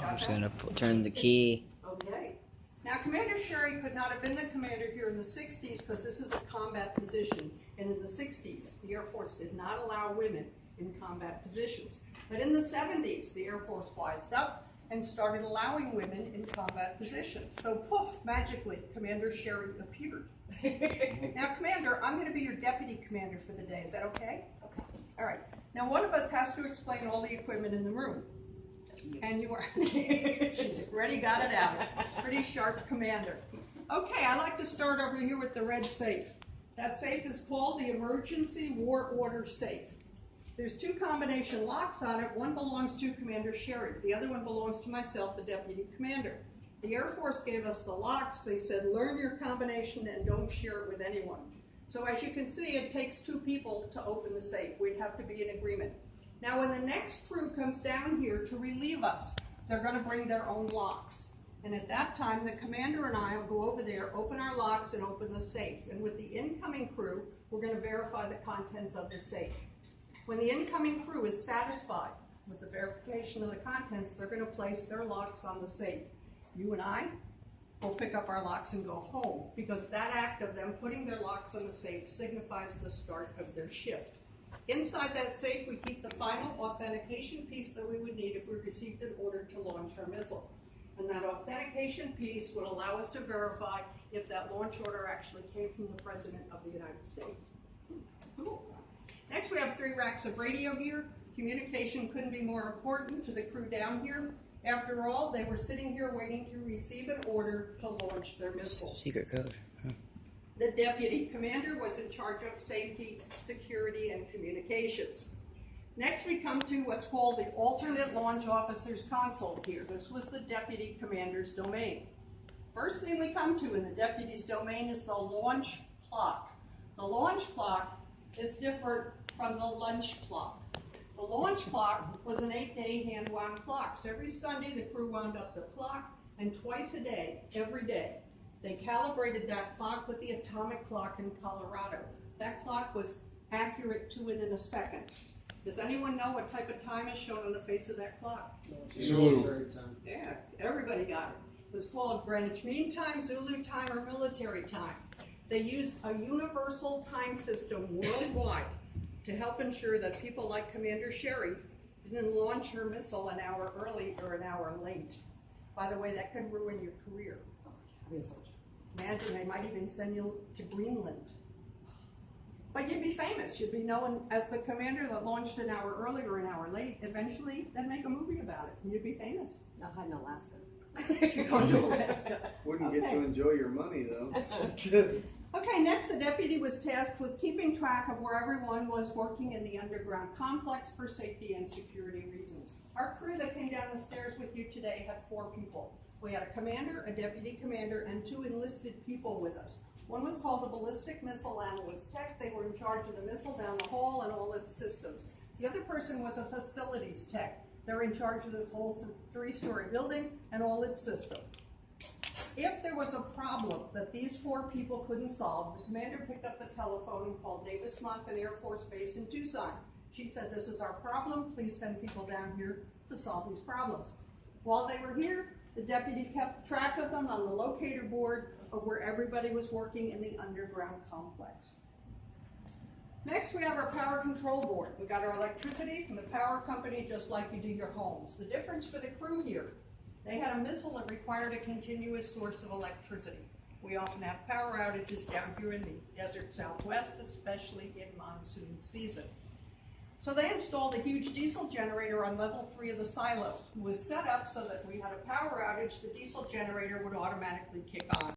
I'm just gonna turn the key. Okay. Now, Commander Sherry could not have been the commander here in the 60s because this is a combat position. And in the 60s, the Air Force did not allow women in combat positions. But in the 70s, the Air Force wised up and started allowing women in combat positions. So poof, magically, Commander Sherry appeared. Now, Commander, I'm going to be your deputy commander for the day. Is that okay? Okay. All right. Now, one of us has to explain all the equipment in the room. And you are. She's already got it out. Pretty sharp commander. Okay, I like to start over here with the red safe. That safe is called the Emergency War Order Safe. There's two combination locks on it. One belongs to Commander Sherry. The other one belongs to myself, the deputy commander. The Air Force gave us the locks. They said, learn your combination and don't share it with anyone. So as you can see, it takes two people to open the safe. We'd have to be in agreement. Now, when the next crew comes down here to relieve us, they're going to bring their own locks. And at that time, the commander and I will go over there, open our locks, and open the safe. And with the incoming crew, we're going to verify the contents of the safe. When the incoming crew is satisfied with the verification of the contents, they're going to place their locks on the safe. You and I will pick up our locks and go home, because that act of them putting their locks on the safe signifies the start of their shift. Inside that safe, we keep the final authentication piece that we would need if we received an order to launch our missile. And that authentication piece would allow us to verify if that launch order actually came from the President of the United States. Cool. Next, we have 3 racks of radio gear. Communication couldn't be more important to the crew down here. After all, they were sitting here waiting to receive an order to launch their missile. Secret code. The deputy commander was in charge of safety, security, and communications. Next, we come to what's called the alternate launch officer's console here. This was the deputy commander's domain. First thing we come to in the deputy's domain is the launch clock. The launch clock is different from the lunch clock. The launch clock was an 8-day hand-wound clock. So every Sunday, the crew wound up the clock, and twice a day, every day, they calibrated that clock with the atomic clock in Colorado. That clock was accurate to within a second. Does anyone know what type of time is shown on the face of that clock? Zulu. Yeah, everybody got it. It was called Greenwich Mean Time, Zulu time, or military time. They used a universal time system worldwide to help ensure that people like Commander Sherry didn't launch her missile an hour early or an hour late. By the way, that could ruin your career. Imagine they might even send you to Greenland. But you'd be famous. You'd be known as the commander that launched an hour early or an hour late. Eventually, they'd make a movie about it, and you'd be famous. Not in Alaska. You're going to Alaska. Wouldn't get to enjoy your money, though. Okay, next, the deputy was tasked with keeping track of where everyone was working in the underground complex for safety and security reasons. Our crew that came down the stairs with you today had 4 people. We had a commander, a deputy commander, and 2 enlisted people with us. One was called the Ballistic Missile Analyst Tech. They were in charge of the missile down the hall and all its systems. The other person was a facilities tech. They're in charge of this whole 3-story building and all its systems. If there was a problem that these 4 people couldn't solve, the commander picked up the telephone and called Davis-Monthan Air Force Base in Tucson. She said, this is our problem. Please send people down here to solve these problems. While they were here, the deputy kept track of them on the locator board of where everybody was working in the underground complex. Next, we have our power control board. We got our electricity from the power company, just like you do your homes. The difference for the crew here, they had a missile that required a continuous source of electricity. We often have power outages down here in the desert Southwest, especially in monsoon season. So they installed a huge diesel generator on level 3 of the silo. It was set up so that we had a power outage, the diesel generator would automatically kick on.